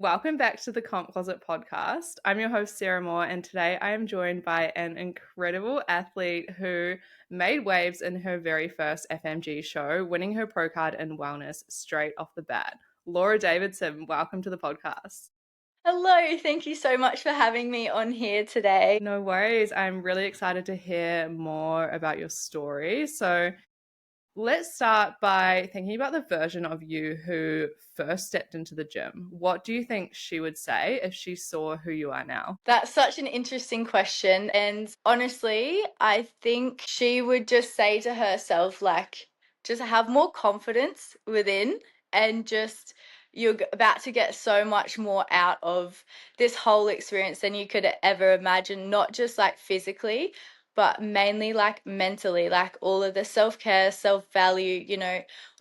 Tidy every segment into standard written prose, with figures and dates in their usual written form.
Welcome back to the Comp Closet podcast. I'm your host, Sarah Moore, and today I am joined by an incredible athlete who made waves in her very first FMG show, winning her pro card in wellness straight off the bat. Laura Davidson, welcome to the podcast. Hello, thank you so much for having me on here today. No worries. I'm really excited to hear more about your story. So, let's start by thinking about the version of you who first stepped into the gym. What do you think she would say if she saw who you are now? That's such an interesting question. And honestly, I think she would just say to herself, just have more confidence within and just about to get so much more out of this whole experience than you could ever imagine, not just like physically, but mainly like mentally, like all of the self-care, self-value,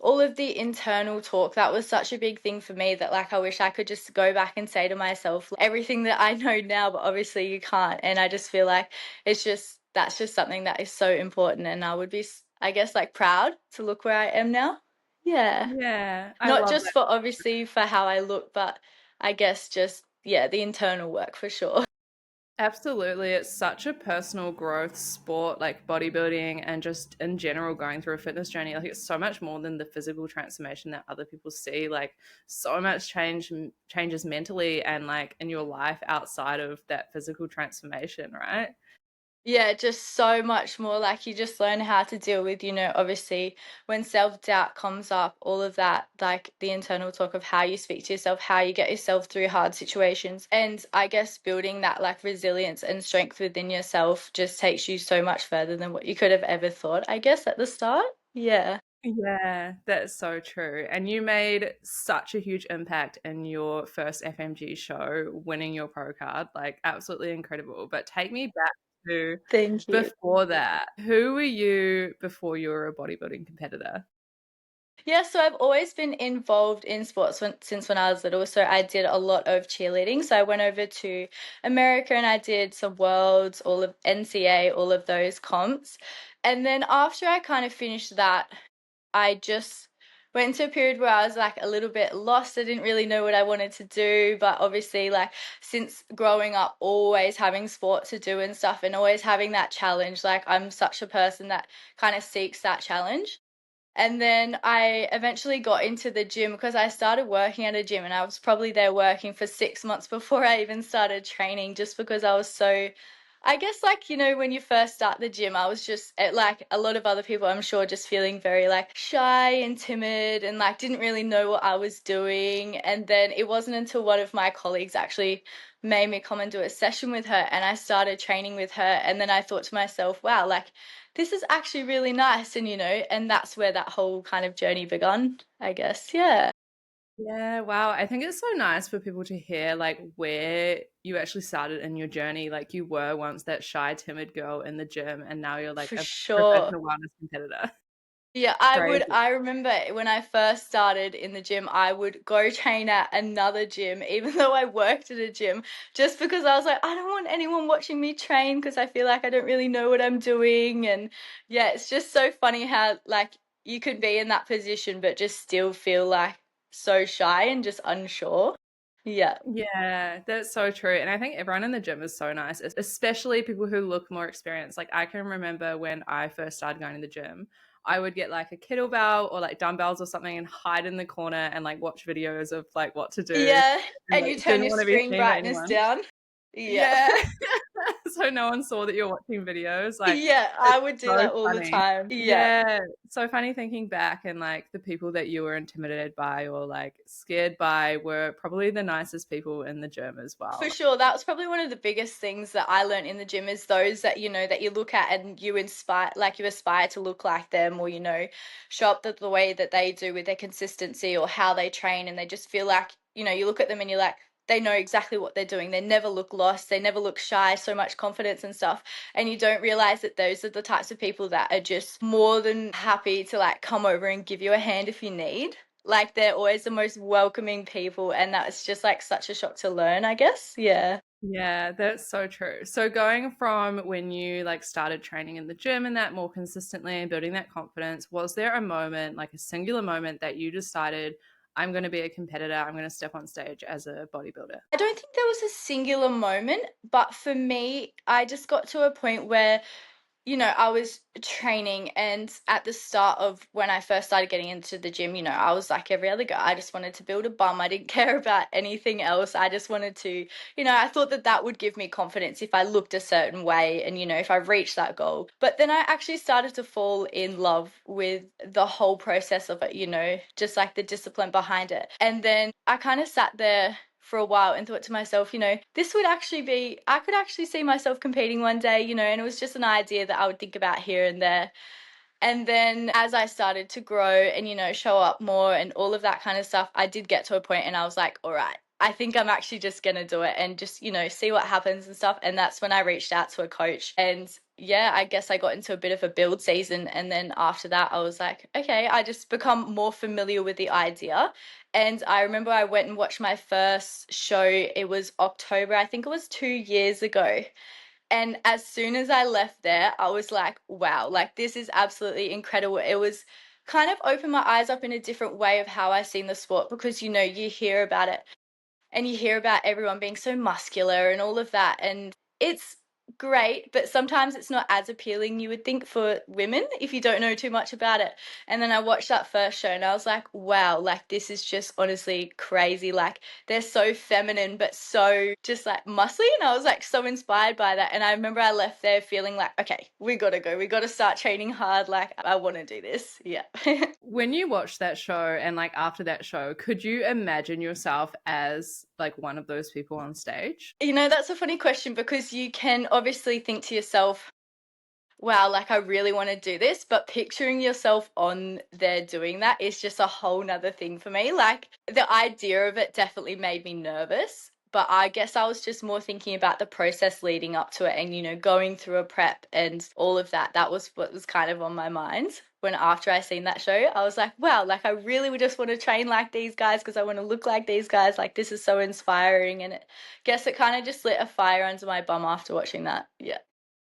all of the internal talk. That was such a big thing for me that like I wish I could just go back and say to myself everything that I know now, but obviously you can't. And I just feel like that's just something that is so important, and I would be, I guess, like proud to look where I am now. Yeah. Yeah, I Not love just for obviously for how I look, but I guess just, yeah, the internal work for sure. Absolutely. It's such a personal growth sport, like bodybuilding and just in general going through a fitness journey. Like it's so much more than the physical transformation that other people see. Like so much changes mentally and like in your life outside of that physical transformation, right? Yeah, just so much more. Like you just learn how to deal with, obviously when self-doubt comes up, all of that, like the internal talk of how you speak to yourself, how you get yourself through hard situations. And I guess building that like resilience and strength within yourself just takes you so much further than what you could have ever thought, I guess, at the start. Yeah. Yeah, that's so true. And you made such a huge impact in your first FMG show, winning your pro card. Like, absolutely incredible. But take me back to Thank you. before that. Who were you before you were a bodybuilding competitor? Yeah, so I've always been involved in sports since when I was little. So I did a lot of cheerleading. So I went over to America and I did some worlds, all of NCA, all of those comps. And then after I kind of finished that, I just went into a period where I was like a little bit lost. I didn't really know what I wanted to do, but obviously like since growing up always having sport to do and stuff and always having that challenge, like I'm such a person that kind of seeks that challenge. And then I eventually got into the gym because I started working at a gym and I was probably there working for 6 months before I even started training, just because I was so, I guess, like, when you first start the gym, I was just like a lot of other people, I'm sure, just feeling very like shy and timid and like didn't really know what I was doing. And then it wasn't until one of my colleagues actually made me come and do a session with her and I started training with her. And then I thought to myself, wow, like, this is actually really nice. And, and that's where that whole kind of journey begun, I guess. Yeah. Yeah, wow. I think it's so nice for people to hear like where you actually started in your journey. Like you were once that shy, timid girl in the gym, and now you're like For a sure. professional wellness competitor. Yeah, Crazy. I remember when I first started in the gym, I would go train at another gym, even though I worked at a gym, just because I was like, I don't want anyone watching me train because I feel like I don't really know what I'm doing. And yeah, it's just so funny how like you could be in that position, but just still feel like so shy and just unsure. Yeah. Yeah, that's so true. And I think everyone in the gym is so nice, especially people who look more experienced. Like I can remember when I first started going to the gym, I would get like a kettlebell or like dumbbells or something and hide in the corner and like watch videos of like what to do Yeah. and And like you turn didn't your want to be screen seen by brightness anyone. down. Yeah. Yeah. So no one saw that you're watching videos. Like Yeah, it's I would do so that all the funny. time. Yeah. Yeah. So funny thinking back and like the people that you were intimidated by or like scared by were probably the nicest people in the gym as For well. sure, that was probably one of the biggest things that I learned in the gym is those that that you look at and you aspire to look like them, or show up the way that they do with their consistency or how they train, and they just feel like you look at them and you're like they know exactly what they're doing. They never look lost, they never look shy, so much confidence and stuff. And you don't realize that those are the types of people that are just more than happy to like come over and give you a hand if you need. Like they're always the most welcoming people, and that's just like such a shock to learn, I guess. Yeah. Yeah, that's so true. So going from when you like started training in the gym and that more consistently and building that confidence, was there a moment, like a singular moment that you decided I'm going to be a competitor, I'm going to step on stage as a bodybuilder? I don't think there was a singular moment, but for me, I just got to a point where I was training, and at the start of when I first started getting into the gym, I was like every other girl. I just wanted to build a bum. I didn't care about anything else. I just wanted to, I thought that that would give me confidence if I looked a certain way and, if I reached that goal. But then I actually started to fall in love with the whole process of it, just like the discipline behind it. And then I kind of sat there for a while and thought to myself, this would actually be, I could actually see myself competing one day, and it was just an idea that I would think about here and there. And then as I started to grow and, show up more and all of that kind of stuff, I did get to a point and I was like, all right, I think I'm actually just going to do it and just, see what happens and stuff. And that's when I reached out to a coach. And yeah, I guess I got into a bit of a build season. And then after that, I was like, okay, I just become more familiar with the idea. And I remember I went and watched my first show. It was October, I think it was 2 years ago. And as soon as I left there, I was like, wow, like this is absolutely incredible. It was kind of opened my eyes up in a different way of how I seen the sport, because, you hear about it and you hear about everyone being so muscular and all of that. And it's great, but sometimes it's not as appealing, you would think, for women if you don't know too much about it. And then I watched that first show and I was like, wow, like this is just honestly crazy. Like they're so feminine, but so just like muscly. And I was like so inspired by that. And I remember I left there feeling like, okay, we got to go. We got to start training hard. Like I want to do this. Yeah. When you watched that show and like after that show, could you imagine yourself as like one of those people on stage? That's a funny question, because you can obviously think to yourself, wow, like I really want to do this, but picturing yourself on there doing that is just a whole nother thing for me. Like the idea of it definitely made me nervous, but I guess I was just more thinking about the process leading up to it and, going through a prep and all of that. That was what was kind of on my mind when after I seen that show. I was like, wow, like I really would just want to train like these guys because I want to look like these guys. Like this is so inspiring. And guess it kind of just lit a fire under my bum after watching that. Yeah.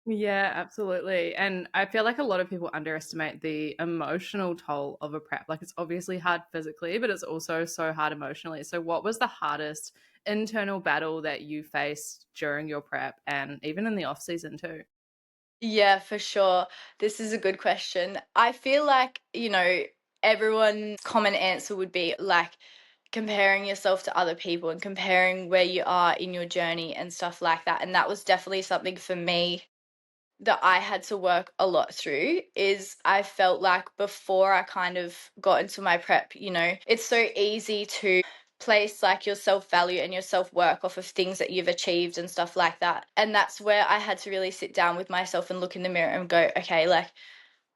Yeah, absolutely. And I feel like a lot of people underestimate the emotional toll of a prep. Like it's obviously hard physically, but it's also so hard emotionally. So what was the hardest internal battle that you faced during your prep and even in the off season too? Yeah, for sure. This is a good question. I feel like, everyone's common answer would be like comparing yourself to other people and comparing where you are in your journey and stuff like that. And that was definitely something for me that I had to work a lot through. Is I felt like before I kind of got into my prep, it's so easy to place like your self-value and your self-work off of things that you've achieved and stuff like that. And that's where I had to really sit down with myself and look in the mirror and go, okay, like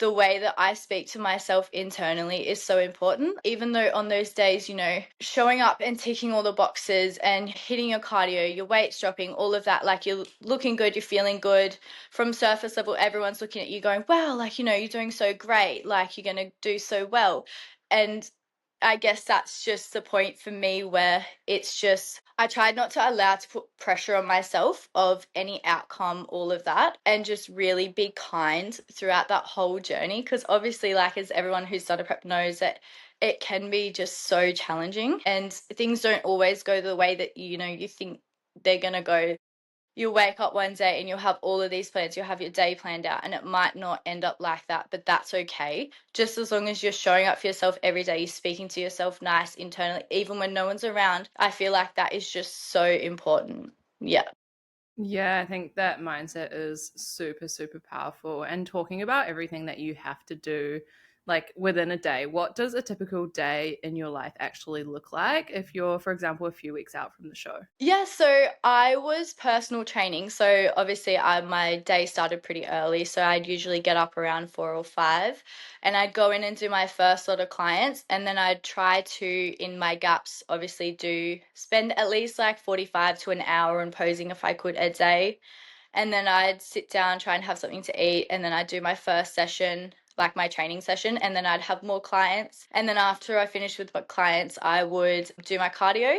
the way that I speak to myself internally is so important. Even though on those days, showing up and ticking all the boxes and hitting your cardio, your weight's dropping, all of that, like you're looking good, you're feeling good. From surface level, everyone's looking at you going, wow, like, you're doing so great, like you're going to do so well. And I guess that's just the point for me where it's just, I tried not to allow to put pressure on myself of any outcome, all of that, and just really be kind throughout that whole journey. Because obviously, like, as everyone who's done a prep knows, that it can be just so challenging and things don't always go the way that, you think they're going to go. You'll wake up one day and you'll have all of these plans, you'll have your day planned out, and it might not end up like that, but that's okay. Just as long as you're showing up for yourself every day, you're speaking to yourself nice internally, even when no one's around, I feel like that is just so important. Yeah. Yeah, I think that mindset is super, super powerful. And talking about everything that you have to do, like within a day, what does a typical day in your life actually look like if you're, for example, a few weeks out from the show? Yeah, so I was personal training. So obviously my day started pretty early. So I'd usually get up around 4 or 5 and I'd go in and do my first lot of clients. And then I'd try to, in my gaps, obviously spend at least like 45 to an hour on posing if I could a day. And then I'd sit down, try and have something to eat. And then I'd do my first session, like my training session. And then I'd have more clients. And then after I finished with my clients, I would do my cardio.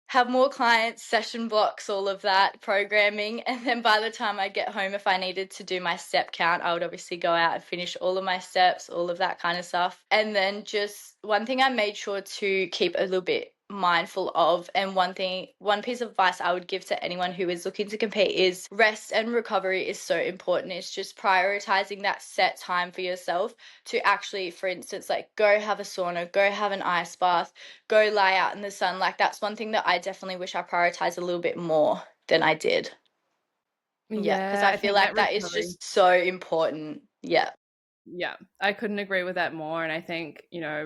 have more clients, session blocks, all of that programming. And then by the time I get home, if I needed to do my step count, I would obviously go out and finish all of my steps, all of that kind of stuff. And then just one thing I made sure to keep a little bit mindful of, and one piece of advice I would give to anyone who is looking to compete, is rest and recovery is so important. It's just prioritizing that set time for yourself to actually, for instance, like go have a sauna, go have an ice bath, go lie out in the sun. Like that's one thing that I definitely wish I prioritized a little bit more than I did. Yeah, because Yeah, I I feel think like that that is recovery. just so important. Yeah. Yeah, I couldn't agree with that more. And I think,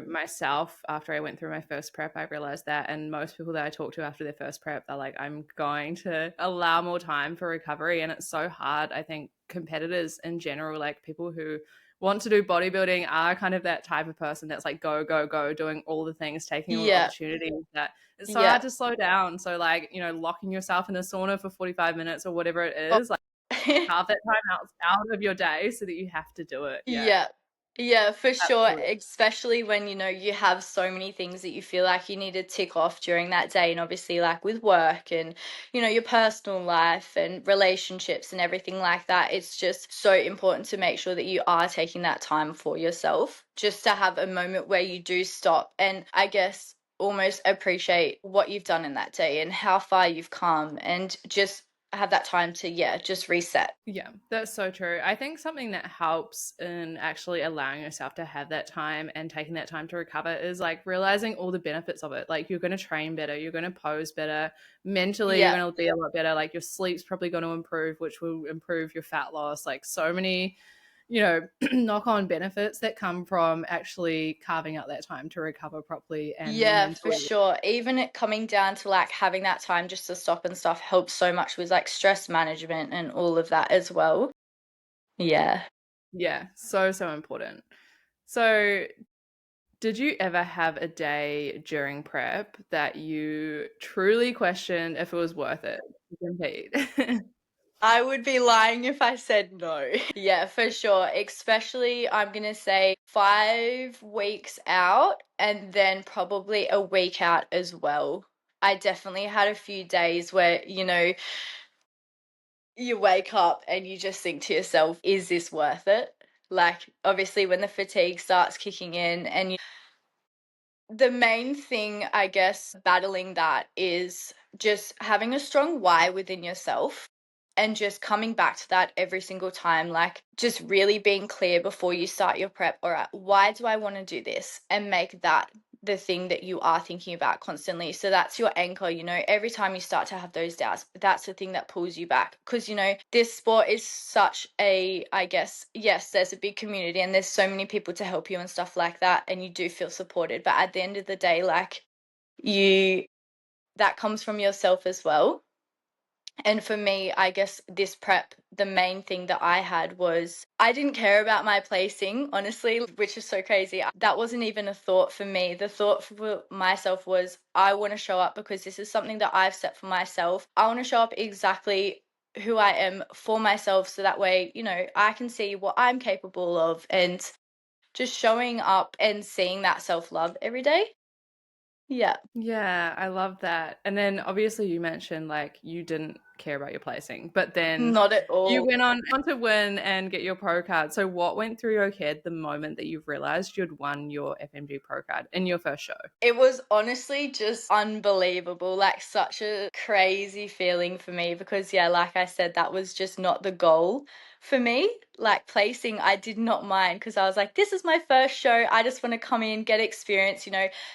myself, after I went through my first prep, I realized that. And most people that I talk to after their first prep, they're like, I'm going to allow more time for recovery. And it's so hard. I think competitors in general, like people who want to do bodybuilding, are kind of that type of person that's like, go, go, go, doing all the things, taking all the Yeah. opportunities, that it's so Yeah. hard to slow down. So, like, locking yourself in a sauna for 45 minutes or whatever it Oh. is, like, carve that time out of your day so that you have to do it. Yeah. Yeah. Yeah, for sure. Absolutely. Especially when, you have so many things that you feel like you need to tick off during that day. And obviously, like with work and, your personal life and relationships and everything like that, it's just so important to make sure that you are taking that time for yourself, just to have a moment where you do stop and, I guess, almost appreciate what you've done in that day and how far you've come, and just have that time to, yeah, just reset. Yeah, that's so true. I think something that helps in actually allowing yourself to have that time and taking that time to recover is like realizing all the benefits of it. Like, you're going to train better, you're going to pose better, mentally, you're Yeah. going to be a lot better. Like, your sleep's probably going to improve, which will improve your fat loss. Like, so many, knock on benefits that come from actually carving out that time to recover properly and Yeah, for mentally. sure. Even it coming down to like having that time just to stop and stuff helps so much with like stress management and all of that as well. Yeah. Yeah, so, so important. So, did you ever have a day during prep that you truly questioned if it was worth it to compete? I would be lying if I said no. Yeah, for sure. Especially, I'm going to say 5 weeks out and then probably a week out as well. I definitely had a few days where, you wake up and you just think to yourself, is this worth it? Like, obviously, when the fatigue starts kicking in, and the main thing, I guess, battling that is just having a strong why within yourself and just coming back to that every single time. Like, just really being clear before you start your prep. All right, why do I want to do this? And make that the thing that you are thinking about constantly. So that's your anchor. Every time you start to have those doubts, that's the thing that pulls you back. Because, this sport is such a, I guess, yes, there's a big community and there's so many people to help you and stuff like that. And you do feel supported. But at the end of the day, like, that comes from yourself as well. And for me, I guess this prep, the main thing that I had was I didn't care about my placing, honestly, which is so crazy. That wasn't even a thought for me. The thought for myself was I want to show up because this is something that I've set for myself. I want to show up exactly who I am for myself, so that way, I can see what I'm capable of, and just showing up and seeing that self-love every day. Yeah. Yeah, I love that. And then obviously you mentioned like you didn't care about your placing, but then Not at you all. went on to win and get your pro card. So what went through your head the moment that you realized you'd won your FMG pro card in your first show? It was honestly just unbelievable, like such a crazy feeling for me because, yeah, like I said, that was just not the goal for me. Like placing, I did not mind because I was like, this is my first show. I just want to come in, get experience,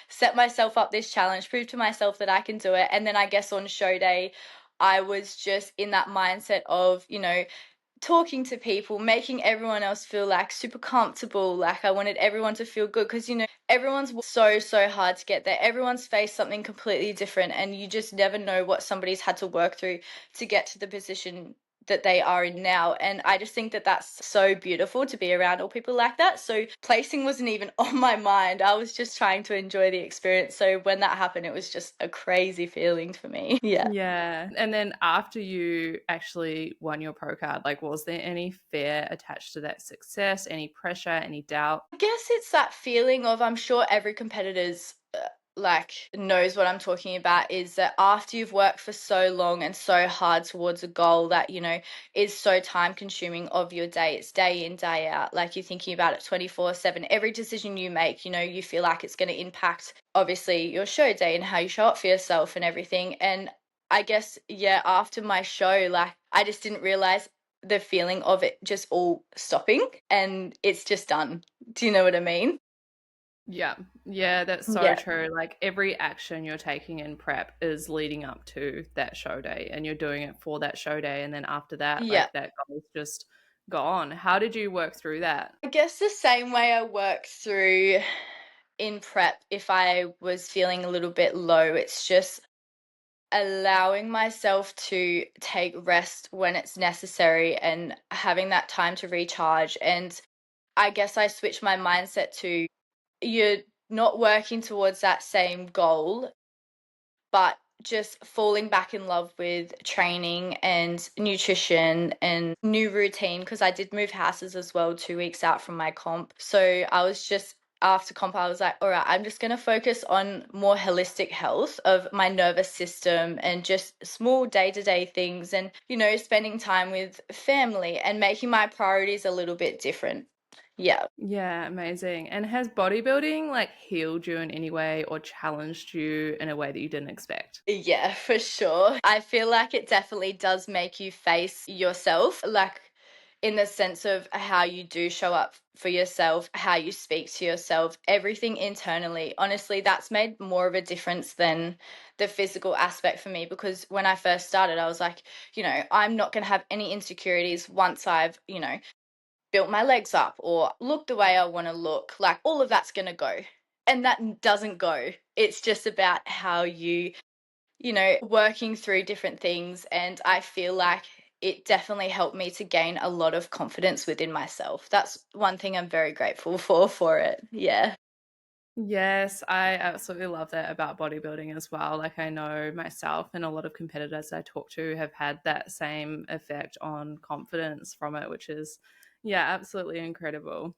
set myself up this challenge, prove to myself that I can do it. And then I guess on show day, I was just in that mindset of, talking to people, making everyone else feel like super comfortable. Like I wanted everyone to feel good because, everyone's so, so hard to get there. Everyone's faced something completely different, and you just never know what somebody's had to work through to get to the position that they are in now. And I just think that that's so beautiful to be around all people like that. So placing wasn't even on my mind. I was just trying to enjoy the experience. So when that happened, it was just a crazy feeling for me. Yeah. Yeah. And then after you actually won your pro card, like was there any fear attached to that success, any pressure, any doubt? I guess it's that feeling of, I'm sure every competitor's like knows what I'm talking about is that after you've worked for so long and so hard towards a goal that, you know, is so time consuming of your day, it's day in, day out. Like you're thinking about it 24/7. Every decision you make, you know, you feel like it's going to impact obviously your show day and how you show up for yourself and everything. And I guess, yeah, after my show, like I just didn't realize the feeling of it just all stopping and it's just done. Do you know what I mean? Yeah. Yeah, that's so Yeah. true. Like every action you're taking in prep is leading up to that show day and you're doing it for that show day. And then after that, Yeah. like that goal's just gone. How did you work through that? I guess the same way I work through in prep, if I was feeling a little bit low, it's just allowing myself to take rest when it's necessary and having that time to recharge. And I guess I switched my mindset to you're not working towards that same goal, but just falling back in love with training and nutrition and new routine because I did move houses as well 2 weeks out from my comp. So I was just after comp, I was like, all right, I'm just going to focus on more holistic health of my nervous system and just small day to day things and, you know, spending time with family and making my priorities a little bit different. Yeah. Yeah, amazing. And has bodybuilding like healed you in any way or challenged you in a way that you didn't expect? Yeah, for sure. I feel like it definitely does make you face yourself, like in the sense of how you do show up for yourself, how you speak to yourself, everything internally. Honestly, that's made more of a difference than the physical aspect for me because when I first started, I was like, you know, I'm not going to have any insecurities once I've, you know, built my legs up or look the way I want to look. Like all of that's going to go. And that doesn't go. It's just about how you know, working through different things. And I feel like it definitely helped me to gain a lot of confidence within myself. That's one thing I'm very grateful for it. Yeah. Yes, I absolutely love that about bodybuilding as well. Like, I know myself and a lot of competitors I talk to have had that same effect on confidence from it, which is, yeah, absolutely incredible.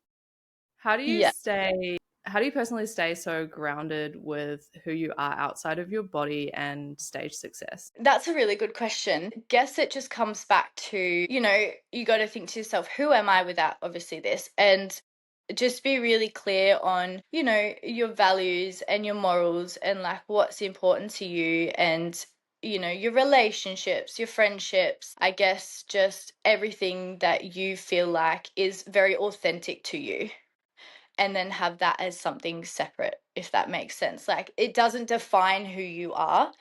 How do you Yeah. stay, how do you personally stay so grounded with who you are outside of your body and stage success? That's a really good question. Guess it just comes back to, you know, you got to think to yourself, who am I without obviously this? And just be really clear on, you know, your values and your morals and like what's important to you and, you know, your relationships, your friendships, I guess just everything that you feel like is very authentic to you. And then have that as something separate, if that makes sense. Like it doesn't define who you are,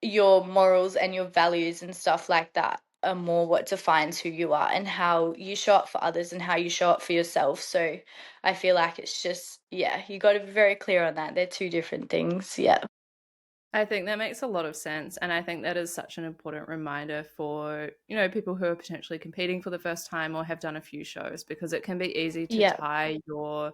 your morals and your values and stuff like that are more what defines who you are and how you show up for others and how you show up for yourself. So I feel like it's just, yeah, you got to be very clear on that. They're two different things. Yeah. I think that makes a lot of sense. And I think that is such an important reminder for, you know, people who are potentially competing for the first time or have done a few shows, because it can be easy to Yeah. tie your,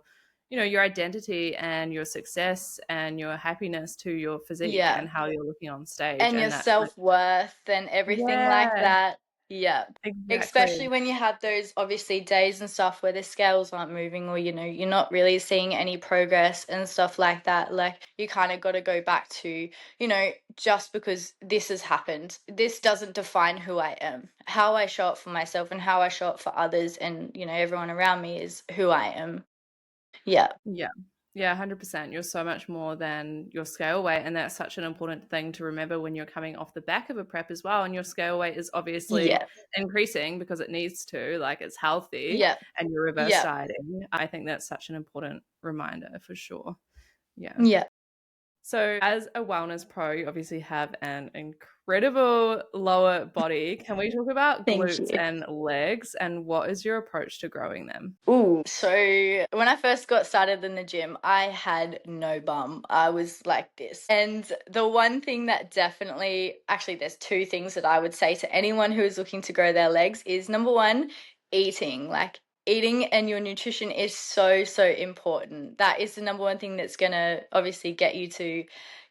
you know, your identity and your success and your happiness to your physique Yeah. and how you're looking on stage. And your And that's like, self-worth and everything like yeah, that. Yeah. Especially exactly. when you have those obviously days and stuff where the scales aren't moving or you know you're not really seeing any progress and stuff like that. Like you kind of got to go back to, you know, just because this has happened, this doesn't define who I am. How I show up for myself and how I show up for others and, you know, everyone around me is who I am. Yeah. Yeah. Yeah, 100%. You're so much more than your scale weight. And that's such an important thing to remember when you're coming off the back of a prep as well. And your scale weight is obviously Yeah. increasing because it needs to, like it's healthy, Yeah. and you're reverse Yeah. dieting. I think that's such an important reminder for sure. Yeah. Yeah. So, as a wellness pro, you obviously have an incredible lower body. Can we talk about Thank glutes you. and legs and what is your approach to growing them? Ooh, so when I first got started in the gym, I had no bum. I was like this. And the one thing that definitely, actually, there's two things that I would say to anyone who is looking to grow their legs is number one, eating. Like, eating and your nutrition is so, so important. That is the number one thing that's going to obviously get you to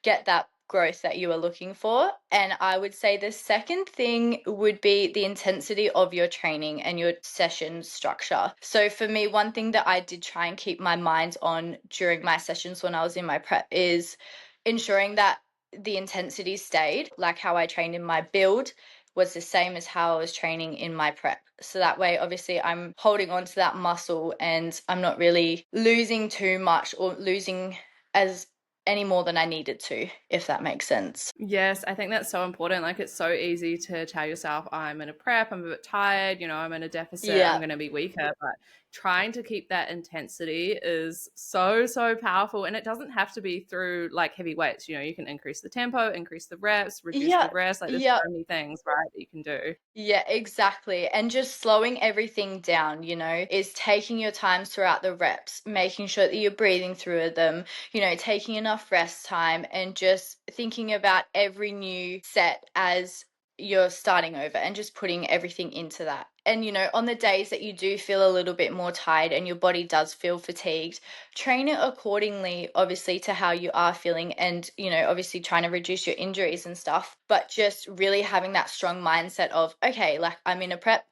get that growth that you are looking for. And I would say the second thing would be the intensity of your training and your session structure. So for me, one thing that I did try and keep my mind on during my sessions when I was in my prep is ensuring that the intensity stayed, like how I trained in my build was the same as how I was training in my prep. So that way, obviously, I'm holding on to that muscle and I'm not really losing too much or losing as any more than I needed to, if that makes sense. Yes, I think that's so important. Like, it's so easy to tell yourself, I'm in a prep, I'm a bit tired, I'm in a deficit, I'm Yeah. going to be weaker. But trying to keep that intensity is so, so powerful. And it doesn't have to be through like heavy weights. You can increase the tempo, increase the reps, reduce the Yeah. rest. Like, there's Yeah. so many things, right, that you can do. Yeah, exactly. And just slowing everything down, is taking your time throughout the reps, making sure that you're breathing through them, taking enough rest time and just thinking about every new set as you're starting over and just putting everything into that. And, on the days that you do feel a little bit more tired and your body does feel fatigued, train it accordingly, obviously, to how you are feeling and, obviously trying to reduce your injuries and stuff, but just really having that strong mindset of, okay, like I'm in a prep,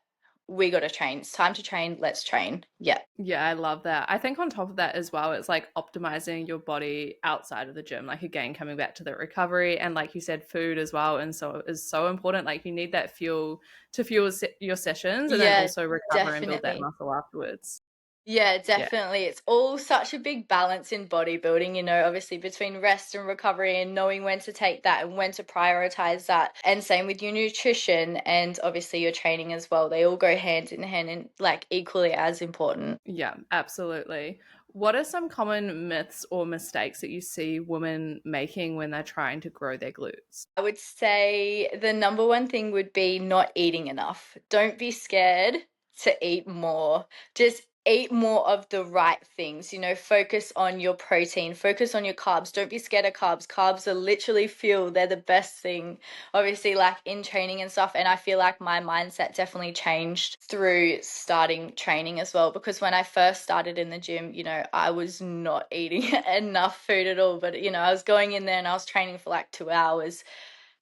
we got to train. It's time to train. Let's train. Yeah. Yeah, I love that. I think on top of that as well, it's like optimizing your body outside of the gym. Like, again, coming back to the recovery and like you said, food as well, and so is so important. Like, you need that fuel to fuel your sessions, and then Yeah, also recover and build that definitely. muscle afterwards. Yeah, Yeah. definitely. It's all such a big balance in bodybuilding, obviously between rest and recovery and knowing when to take that and when to prioritize that. And same with your nutrition and obviously your training as well. They all go hand in hand and like equally as important. Yeah, absolutely. What are some common myths or mistakes that you see women making when they're trying to grow their glutes? I would say the number one thing would be not eating enough. Don't be scared to eat more. Just eat more of the right things. Focus on your protein, focus on your carbs. Don't be scared of carbs. Carbs are literally fuel. They're the best thing, obviously, like in training and stuff. And I feel like my mindset definitely changed through starting training as well. Because when I first started in the gym, I was not eating enough food at all. But, I was going in there and I was training for like 2 hours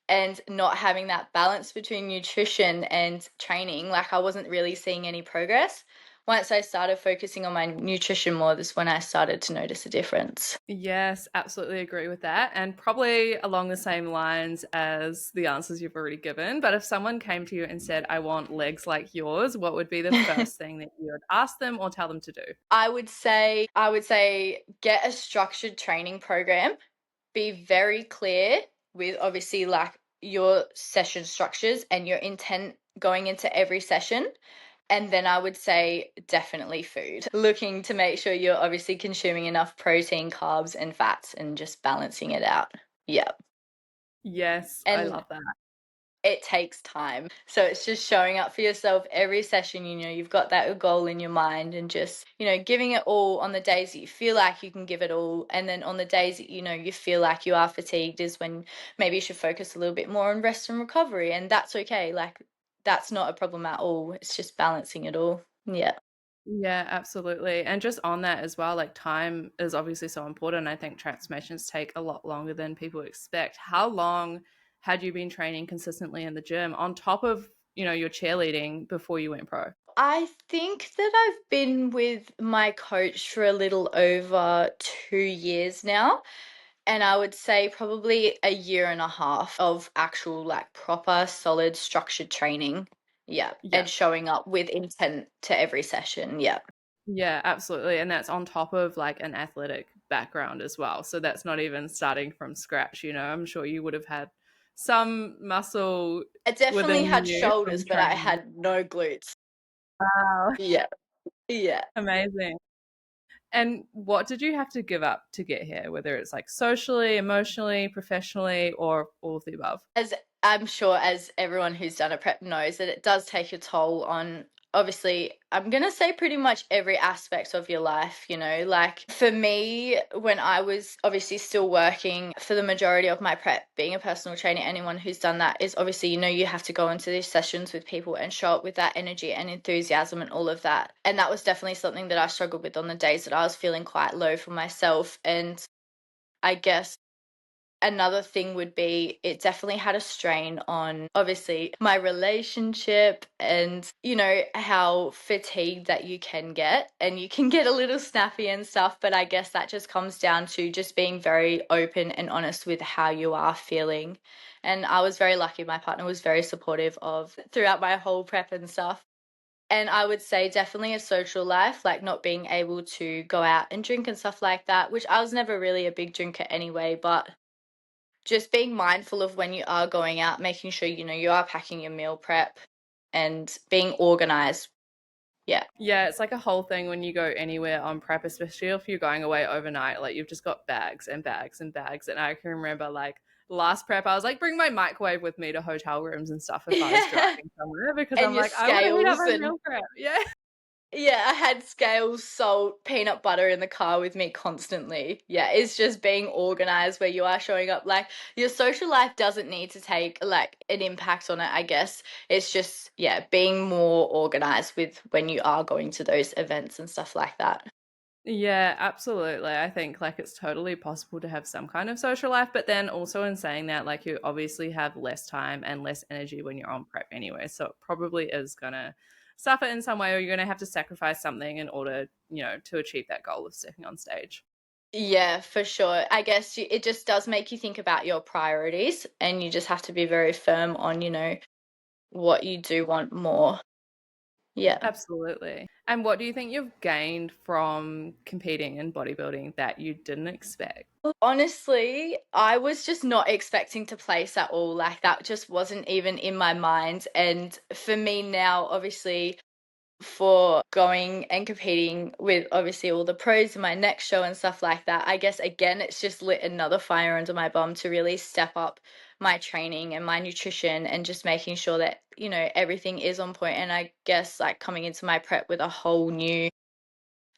and not having that balance between nutrition and training, like I wasn't really seeing any progress. Once I started focusing on my nutrition more, this is when I started to notice a difference. Yes, absolutely agree with that. And probably along the same lines as the answers you've already given. But if someone came to you and said, I want legs like yours, what would be the first thing that you would ask them or tell them to do? I would say get a structured training program. Be very clear with obviously like your session structures and your intent going into every session. And then I would say definitely food. Looking to make sure you're obviously consuming enough protein, carbs, and fats and just balancing it out. Yeah. Yes, I And love that. it takes time. So it's just showing up for yourself every session. You've got that goal in your mind and just, giving it all on the days that you feel like you can give it all. And then on the days that, you feel like you are fatigued is when maybe you should focus a little bit more on rest and recovery. And that's okay. Like, that's not a problem at all. It's just balancing it all. Yeah. Yeah, absolutely. And just on that as well, like time is obviously so important. I think transformations take a lot longer than people expect. How long had you been training consistently in the gym on top of, your cheerleading before you went pro? I think that I've been with my coach for a little over 2 years now. And I would say probably a year and a half of actual, like, proper, solid, structured training. Yeah. Yeah. And showing up with intent to every session. Yeah. Yeah, absolutely. And that's on top of like an athletic background as well. So that's not even starting from scratch, I'm sure you would have had some muscle I definitely within had you from shoulders, but I training. had no glutes. Wow. Yeah. Yeah. Amazing. And what did you have to give up to get here, whether it's like socially, emotionally, professionally, or all of the above? As I'm sure as everyone who's done a prep knows that it does take a toll on, obviously, I'm going to say pretty much every aspect of your life, like for me when I was obviously still working for the majority of my prep, being a personal trainer, anyone who's done that is obviously, you have to go into these sessions with people and show up with that energy and enthusiasm and all of that. And that was definitely something that I struggled with on the days that I was feeling quite low for myself. And I guess another thing would be it definitely had a strain on obviously my relationship and how fatigued that you can get, and you can get a little snappy and stuff, but I guess that just comes down to just being very open and honest with how you are feeling. And I was very lucky, my partner was very supportive of throughout my whole prep and stuff. And I would say definitely a social life, like not being able to go out and drink and stuff like that, which I was never really a big drinker anyway, but just being mindful of when you are going out, making sure, you are packing your meal prep and being organized. Yeah. Yeah, it's like a whole thing when you go anywhere on prep, especially if you're going away overnight. Like you've just got bags and bags and bags. And I can remember like last prep, I was like, bring my microwave with me to hotel rooms and stuff if I was Yeah. driving somewhere because And I'm your like, I want to heat up scales my and meal prep. Yeah. yeah, I had scales, salt, peanut butter in the car with me constantly. Yeah, it's just being organized where you are showing up. Like your social life doesn't need to take like an impact on it, I guess. It's just, yeah, being more organized with when you are going to those events and stuff like that. Yeah, absolutely. I think like it's totally possible to have some kind of social life, but then also in saying that, like you obviously have less time and less energy when you're on prep anyway. So it probably is gonna suffer in some way, or you're gonna have to sacrifice something in order, to achieve that goal of stepping on stage. Yeah, for sure. I guess it just does make you think about your priorities, and you just have to be very firm on, what you do want more. Yeah. Absolutely. And what do you think you've gained from competing in bodybuilding that you didn't expect? Honestly, I was just not expecting to place at all. Like that just wasn't even in my mind. And for me now, obviously, for going and competing with obviously all the pros in my next show and stuff like that, I guess again, it's just lit another fire under my bum to really step up my training and my nutrition and just making sure that, everything is on point. And I guess like coming into my prep with a whole new,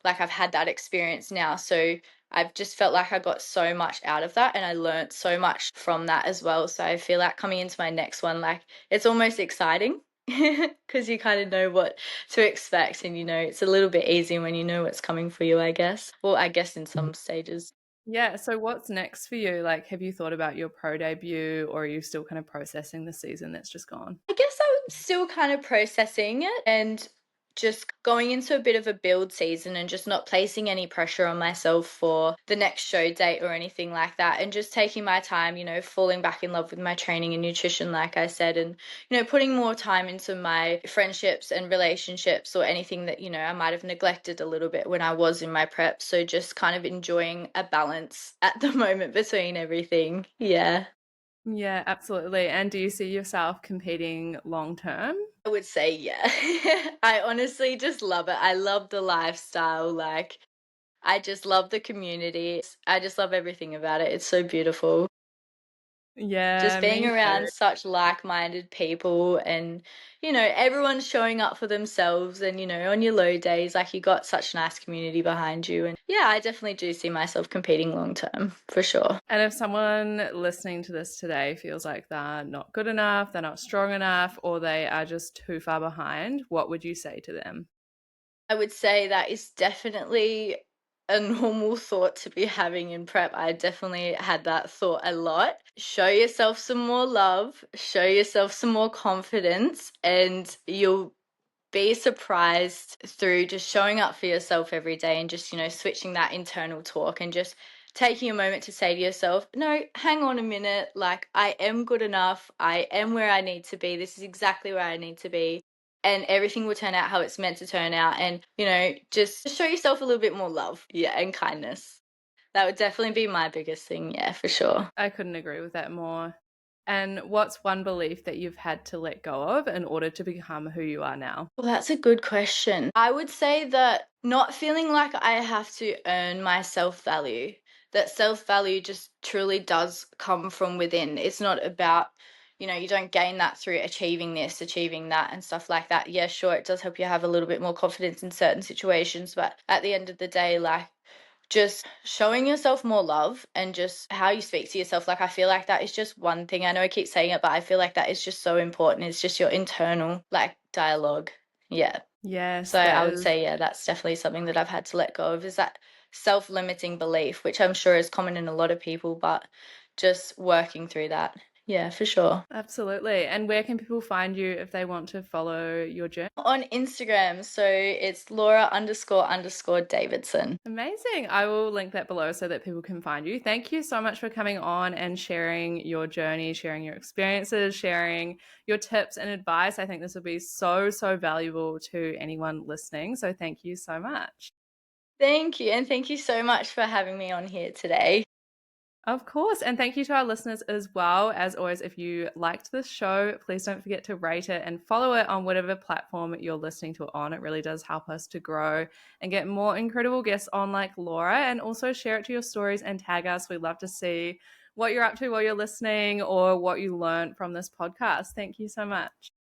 like I've had that experience now. So I've just felt like I got so much out of that and I learnt so much from that as well. So I feel like coming into my next one, like it's almost exciting because you kind of know what to expect, and it's a little bit easier when you know what's coming for you, I guess. Well, I guess in some stages. Yeah, so what's next for you? Like, have you thought about your pro debut, or are you still kind of processing the season that's just gone? I guess I'm still kind of processing it and just going into a bit of a build season and just not placing any pressure on myself for the next show date or anything like that, and just taking my time, falling back in love with my training and nutrition, like I said, and, putting more time into my friendships and relationships or anything that, I might have neglected a little bit when I was in my prep. So just kind of enjoying a balance at the moment between everything. Yeah. Yeah, absolutely. And do you see yourself competing long term? I would say yeah. I honestly just love it. I love the lifestyle. Like, I just love the community. I just love everything about it. It's so beautiful. Just Yeah, being me too. around such like-minded people and, everyone's showing up for themselves and, on your low days, like you got such nice community behind you. And yeah, I definitely do see myself competing long term for sure. And if someone listening to this today feels like they're not good enough, they're not strong enough, or they are just too far behind, what would you say to them? I would say that is definitely a normal thought to be having in prep. I definitely had that thought a lot. Show yourself some more love, show yourself some more confidence, and you'll be surprised through just showing up for yourself every day and just, switching that internal talk and just taking a moment to say to yourself, no, hang on a minute. Like, I am good enough. I am where I need to be. This is exactly where I need to be. And everything will turn out how it's meant to turn out. And, just show yourself a little bit more love. Yeah. And kindness. That would definitely be my biggest thing. Yeah, for sure. I couldn't agree with that more. And what's one belief that you've had to let go of in order to become who you are now? Well, that's a good question. I would say that not feeling like I have to earn my self value, that self value just truly does come from within. It's not about, you don't gain that through achieving this, achieving that, and stuff like that. Yeah, sure, it does help you have a little bit more confidence in certain situations, but at the end of the day, like, just showing yourself more love and just how you speak to yourself. Like, I feel like that is just one thing. I know I keep saying it, but I feel like that is just so important. It's just your internal, like, dialogue. Yeah. Yes, So I that would is. say, yeah, that's definitely something that I've had to let go of, is that self limiting belief, which I'm sure is common in a lot of people, but just working through that. Yeah, for sure. Absolutely. And where can people find you if they want to follow your journey? On Instagram, so it's Laura__Davidson. Amazing. I will link that below so that people can find you. Thank you so much for coming on and sharing your journey, sharing your experiences, sharing your tips and advice. I think this will be so, so valuable to anyone listening. So thank you so much. Thank you. And thank you so much for having me on here today. Of course. And thank you to our listeners as well. As always, if you liked this show, please don't forget to rate it and follow it on whatever platform you're listening to it on. It really does help us to grow and get more incredible guests on like Laura. And also share it to your stories and tag us. We'd love to see what you're up to while you're listening or what you learned from this podcast. Thank you so much.